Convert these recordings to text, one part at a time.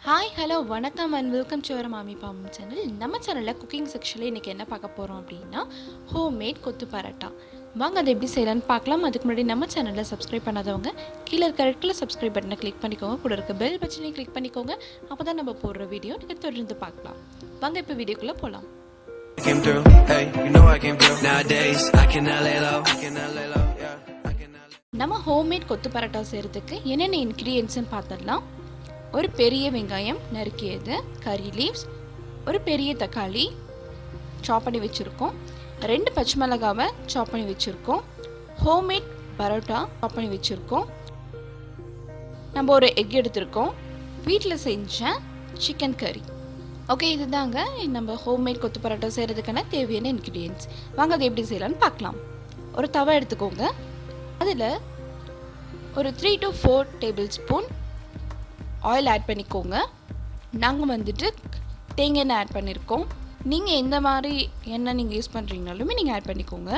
Hi hello வணக்கம் and welcome to your மாமி bomb channel. நம்ம சேனலில் குக்கிங் செக்ஷனில் இன்றைக்கி என்ன பார்க்க போகிறோம் அப்படின்னா ஹோம்மேட் கொத்து பரோட்டா. வாங்க அதை எப்படி செய்யலான்னு பார்க்கலாம். அதுக்கு முன்னாடி நம்ம சேனலில் சப்ஸ்கிரைப் பண்ணாதவங்க கீழே இருக்க ரெட்டில் சப்ஸ்கிரைப் பட்டனை கிளிக் பண்ணிக்கோங்க, கூட இருக்க பெல் பட்டனை கிளிக் பண்ணிக்கோங்க. அப்போ தான் நம்ம போடுற வீடியோ நீங்கள் தொடர்ந்து பார்க்கலாம். வாங்க இப்போ வீடியோக்குள்ளே போகலாம். நம்ம ஹோம்மேட் கொத்து பரோட்டா செய்கிறதுக்கு என்னென்ன இன்க்ரீடியன்ட்ஸ்னு பார்த்துடலாம். ஒரு பெரிய வெங்காயம் நறுக்கியது, கறி லீவ்ஸ், ஒரு பெரிய தக்காளி சாப் பண்ணி வச்சுருக்கோம், 2 பச்சை மிளகாவை சாப் பண்ணி வச்சுருக்கோம், ஹோம்மேட் பரோட்டா சாப் பண்ணி வச்சுருக்கோம், நம்ம ஒரு எக் எடுத்திருக்கோம், வீட்டில் செஞ்ச சிக்கன் கறி. ஓகே, இதுதாங்க நம்ம ஹோம்மேட் கொத்து பரோட்டா செய்கிறதுக்கான தேவையான இன்க்ரீடியன்ட்ஸ். வாங்க அதை எப்படி செய்யலான்னு பார்க்கலாம். ஒரு தவா எடுத்துக்கோங்க, அதில் ஒரு 3 to 4 table spoon oil add பண்ணிக்கோங்க. நாங்கள் வந்துட்டு தேங்காய் எண்ணெய் ஆட் பண்ணியிருக்கோம். நீங்கள் எந்த மாதிரி எண்ணெய் நீங்கள் யூஸ் பண்ணுறீங்கனாலுமே நீங்கள் ஆட் பண்ணிக்கோங்க.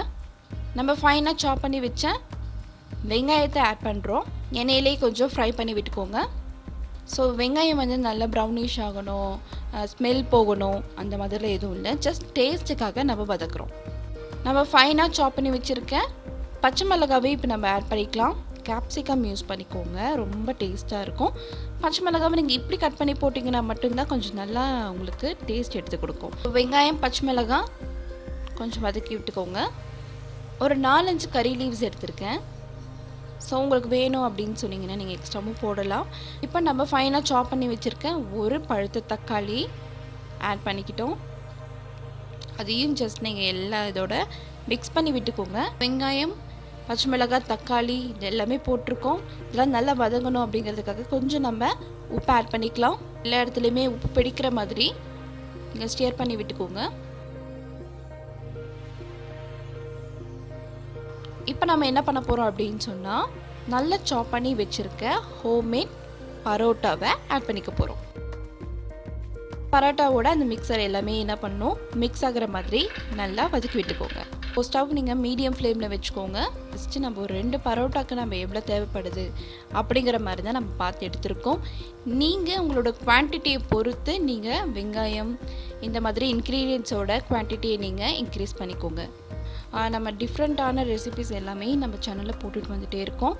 நம்ம ஃபைனாக சாப் பண்ணி வச்ச வெங்காயத்தை ஆட் பண்ணுறோம். எண்ணெயிலே கொஞ்சம் ஃப்ரை பண்ணி விட்டுக்கோங்க. ஸோ வெங்காயம் வந்து நல்லா ப்ரௌனிஷ் ஆகணும், ஸ்மெல் போகணும், அந்த மாதிரிலாம் எதுவும் இல்லை. ஜஸ்ட் டேஸ்ட்டுக்காக நம்ம வதக்குறோம். நம்ம ஃபைனாக சாப் பண்ணி வச்சுருக்க பச்சை மிளகாவே இப்போ நம்ம ஆட் பண்ணிக்கலாம். கேப்சிகம் யூஸ் பண்ணிக்கோங்க, ரொம்ப டேஸ்ட்டாக இருக்கும். பச்சை மிளகாவை நீங்கள் இப்படி கட் பண்ணி போட்டிங்கன்னா மட்டும்தான் கொஞ்சம் நல்லா உங்களுக்கு டேஸ்ட் எடுத்து கொடுக்கும். வெங்காயம் பச்சை மிளகாய் கொஞ்சம் வதக்கி விட்டுக்கோங்க. ஒரு 4-5 கறி லீவ்ஸ் எடுத்திருக்கேன். ஸோ உங்களுக்கு வேணும் அப்படின்னு சொன்னீங்கன்னா நீங்கள் எக்ஸ்ட்ராவும் போடலாம். இப்போ நம்ம ஃபைனாக சாப் பண்ணி வச்சுருக்கேன் ஒரு பழுத்த தக்காளி ஆட் பண்ணிக்கிட்டோம். அதையும் ஜஸ்ட் நீங்கள் எல்லா இதோட மிக்ஸ் பண்ணி விட்டுக்கோங்க. வெங்காயம் பச்சை மிளகாய் தக்காளி இது எல்லாமே போட்டிருக்கோம். இதெல்லாம் நல்லா வதங்கணும் அப்படிங்கிறதுக்காக கொஞ்சம் நம்ம உப்பு ஆட் பண்ணிக்கலாம். எல்லா இடத்துலையுமே உப்பு பிடிக்கிற மாதிரி நீங்கள் ஸ்டியர் பண்ணி விட்டுக்கோங்க. இப்போ நம்ம என்ன பண்ண போகிறோம் அப்படின்னு சொன்னால் நல்லா சாப் பண்ணி வச்சுருக்க ஹோம்மேட் பரோட்டாவை ஆட் பண்ணிக்க போகிறோம். பரோட்டாவோட அந்த மிக்சர் எல்லாமே என்ன பண்ணணும், மிக்ஸ் ஆகிற மாதிரி நல்லா வதக்கி விட்டுக்கோங்க. ஸ்டவ் நீங்கள் மீடியம் ஃப்ளேமில் வச்சுக்கோங்க. ஃபஸ்ட்டு நம்ம ஒரு 2 பரோட்டாக்கு நம்ம எவ்வளோ தேவைப்படுது அப்படிங்கிற மாதிரி தான் நம்ம பார்த்து எடுத்துருக்கோம். நீங்கள் உங்களோட குவான்டிட்டியை பொறுத்து நீங்கள் வெங்காயம் இந்த மாதிரி இன்க்ரீடியன்ஸோட குவான்டிட்டியை நீங்கள் இன்க்ரீஸ் பண்ணிக்கோங்க. நம்ம டிஃப்ரெண்ட்டான ரெசிபிஸ் எல்லாமே நம்ம சேனலில் போட்டுட்டு வந்துகிட்டே இருக்கோம்.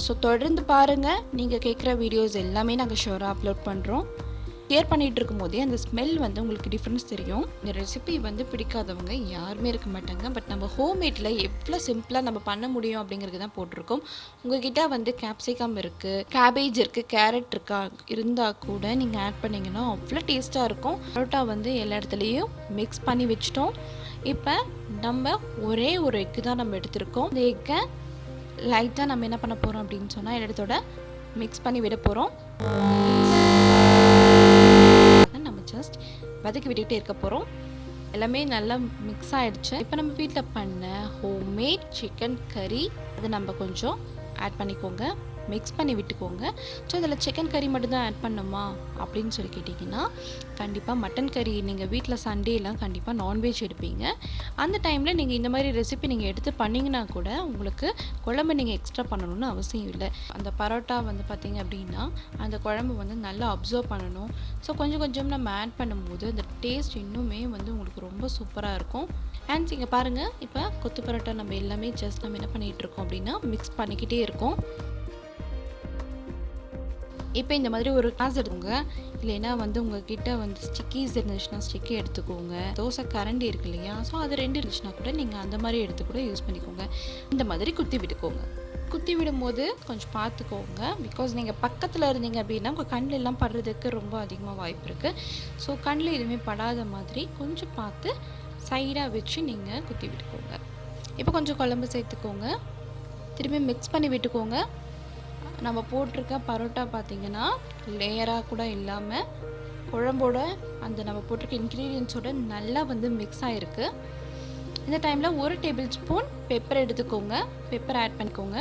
ஸோ தொடர்ந்து பாருங்கள். நீங்கள் கேட்குற வீடியோஸ் எல்லாமே நாங்கள் ஷோராக அப்லோட் பண்ணுறோம். ஷேர் பண்ணிகிட்டு இருக்கும்போதே அந்த ஸ்மெல் வந்து உங்களுக்கு டிஃப்ரென்ஸ் தெரியும். இந்த ரெசிபி வந்து பிடிக்காதவங்க யாருமே இருக்க மாட்டாங்க. பட் நம்ம ஹோம்மேட்டில் எவ்வளோ சிம்பிளாக நம்ம பண்ண முடியும் அப்படிங்கிறது தான் போட்டிருக்கோம். உங்ககிட்ட வந்து கேப்சிகம் இருக்குது, கேபேஜ் இருக்குது, கேரட் இருந்தால் கூட நீங்கள் ஆட் பண்ணிங்கன்னா அவ்வளோ டேஸ்ட்டாக இருக்கும். பரோட்டா வந்து எல்லா இடத்துலையும் மிக்ஸ் பண்ணி வச்சுட்டோம். இப்போ நம்ம ஒரே ஒரு எக்கு தான் நம்ம எடுத்திருக்கோம். இந்த எக்கை லைட்டாக நம்ம என்ன பண்ண போகிறோம் அப்படின்னு சொன்னால் எல்லா இடத்தோட மிக்ஸ் பண்ணி விட போகிறோம். நம்ம ஜஸ்ட் வதக்கி விட்டுக்கிட்டே இருக்க போகிறோம். எல்லாமே நல்லா மிக்ஸ் ஆகிடுச்சு. இப்போ நம்ம வீட்டில் பண்ண ஹோம்மேட் சிக்கன் கறி அதை நம்ம கொஞ்சம் ஆட் பண்ணிக்கோங்க, மிக்ஸ் பண்ணி விட்டுக்கோங்க. ஸோ இதில் சிக்கன் கறி மட்டும்தான் ஆட் பண்ணுமா அப்படின்னு சொல்லி கேட்டிங்கன்னா கண்டிப்பாக மட்டன் கறி நீங்கள் வீட்டில் சண்டேலாம் கண்டிப்பாக நான்வெஜ் எடுப்பீங்க. அந்த டைமில் நீங்கள் இந்த மாதிரி ரெசிபி நீங்கள் எடுத்து பண்ணிங்கன்னா கூட உங்களுக்கு குழம்பு நீங்கள் எக்ஸ்ட்ரா பண்ணணும்னு அவசியம் இல்லை. அந்த பரோட்டா வந்து பார்த்திங்க அப்படின்னா அந்த குழம்பு வந்து நல்லா அப்சர்வ் பண்ணணும். ஸோ கொஞ்சம் கொஞ்சம் நம்ம ஆட் பண்ணும்போது அந்த டேஸ்ட் இன்னுமே வந்து உங்களுக்கு ரொம்ப சூப்பராக இருக்கும். அண்ட் இங்கே பாருங்கள், இப்போ கொத்து பரோட்டா நம்ம எல்லாமே ஜஸ்ட் நம்ம என்ன பண்ணிகிட்ருக்கோம் அப்படின்னா மிக்ஸ் பண்ணிக்கிட்டே இருக்கோம். இப்போ இந்த மாதிரி ஒரு கிளாஸ் எடுத்துக்கோங்க. இல்லைன்னா வந்து உங்ககிட்ட வந்து ஸ்டிக்கீஸ் இருந்துச்சுன்னா ஸ்டிக்கி எடுத்துக்கோங்க. தோசை கரண்டி இருக்கு இல்லையா, ஸோ அது 2 இருந்துச்சுன்னா கூட நீங்கள் அந்த மாதிரி எடுத்து கூட யூஸ் பண்ணிக்கோங்க. இந்த மாதிரி குத்தி விட்டுக்கோங்க. குத்தி விடும்போது கொஞ்சம் பார்த்துக்கோங்க. பிகாஸ் நீங்கள் பக்கத்தில் இருந்தீங்க அப்படின்னா உங்கள் கண்ணில் எல்லாம் படுறதுக்கு ரொம்ப அதிகமாக வாய்ப்பு இருக்குது. ஸோ கண்ணில் எதுவுமே படாத மாதிரி கொஞ்சம் பார்த்து சைடாக வச்சு நீங்கள் குத்தி விட்டுக்கோங்க. இப்போ கொஞ்சம் குழம்பு சேர்த்துக்கோங்க, திரும்பி மிக்ஸ் பண்ணி விட்டுக்கோங்க. நம்ம போட்டிருக்க பரோட்டா பார்த்திங்கன்னா லேயராக கூட இல்லாமல் குழம்போட அந்த நம்ம போட்டிருக்க இன்க்ரீடியன்ஸோட நல்லா வந்து மிக்ஸ் ஆகிருக்கு. இந்த டைமில் 1 டேபிள் ஸ்பூன் பெப்பர் எடுத்துக்கோங்க, பெப்பர் ஆட் பண்ணிக்கோங்க.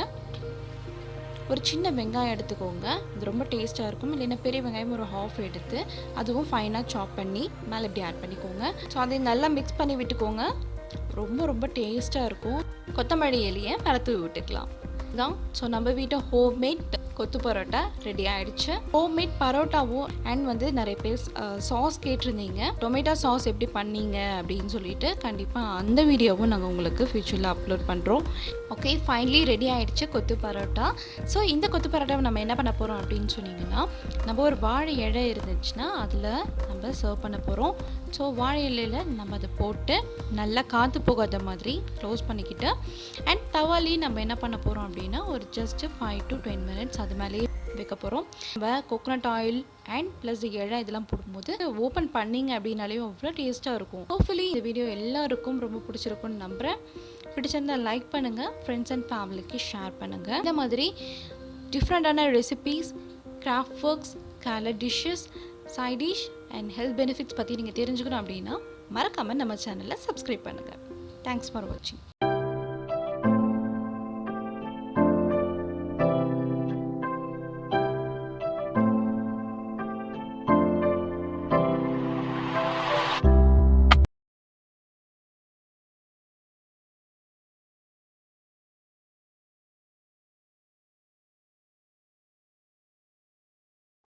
ஒரு சின்ன வெங்காயம் எடுத்துக்கோங்க, இது ரொம்ப டேஸ்ட்டாக இருக்கும். இல்லைன்னா பெரிய வெங்காயம் ஒரு 1/2 எடுத்து அதுவும் ஃபைனாக சாப் பண்ணி மேலே இப்படி ஆட் பண்ணிக்கோங்க. ஸோ அதை நல்லா மிக்ஸ் பண்ணி விட்டுக்கோங்க. ரொம்ப ரொம்ப டேஸ்ட்டாக இருக்கும். கொத்தமல்லி இலையை மேலே தூவி விட்டுக்கலாம் தான். ஸோ நம்ம வீட்டை ஹோம்மேட் கொத்து பரோட்டா ரெடி ஆகிடுச்சு. ஹோம்மேட் பரோட்டாவும் அண்ட் நிறைய பேர் சாஸ் கேட்டிருந்தீங்க, டொமேட்டோ சாஸ் எப்படி பண்ணீங்க அப்படின்னு சொல்லிட்டு. கண்டிப்பாக அந்த வீடியோவும் நாங்கள் உங்களுக்கு ஃபியூச்சரில் அப்லோட் பண்ணுறோம். ஓகே, ஃபைனலி ரெடி ஆகிடுச்சு கொத்து பரோட்டா. ஸோ இந்த கொத்து பரோட்டாவை நம்ம என்ன பண்ண போகிறோம் அப்படின்னு சொன்னீங்கன்னா, நம்ம ஒரு வாழை இலை இருந்துச்சுன்னா அதில் நம்ம சர்வ் பண்ண போகிறோம். ஸோ வாழை இலையில் நம்ம அதை போட்டு நல்லா காற்று போகாத மாதிரி க்ளோஸ் பண்ணிக்கிட்டு அண்ட் தவாலி நம்ம என்ன பண்ண போகிறோம் அப்படின்னா ஒரு ஜஸ்ட் 5 to 10 minutes அது மேலேயே வைக்க போகிறோம். நம்ம கோகோனட் ஆயில் அண்ட் ப்ளஸ் இலை இதெல்லாம் போடும்போது ஓப்பன் பண்ணிங்க அப்படின்னாலே அவ்வளோ டேஸ்ட்டாக இருக்கும். ஹோப்ஃபுல்லி இந்த வீடியோ எல்லாருக்கும் ரொம்ப பிடிச்சிருக்குன்னு நம்புகிறேன். பிடிச்சிருந்தால் லைக் பண்ணுங்கள், ஃப்ரெண்ட்ஸ் அண்ட் ஃபேமிலிக்கு ஷேர் பண்ணுங்கள். இந்த மாதிரி டிஃப்ரெண்ட்டான recipes, craft works, colour dishes, side dish and health benefits பற்றி நீங்கள் தெரிஞ்சுக்கணும் அப்படின்னா மறக்காமல் நம்ம சேனலை சப்ஸ்கிரைப் பண்ணுங்கள். தேங்க்ஸ் ஃபார் வாட்சிங்.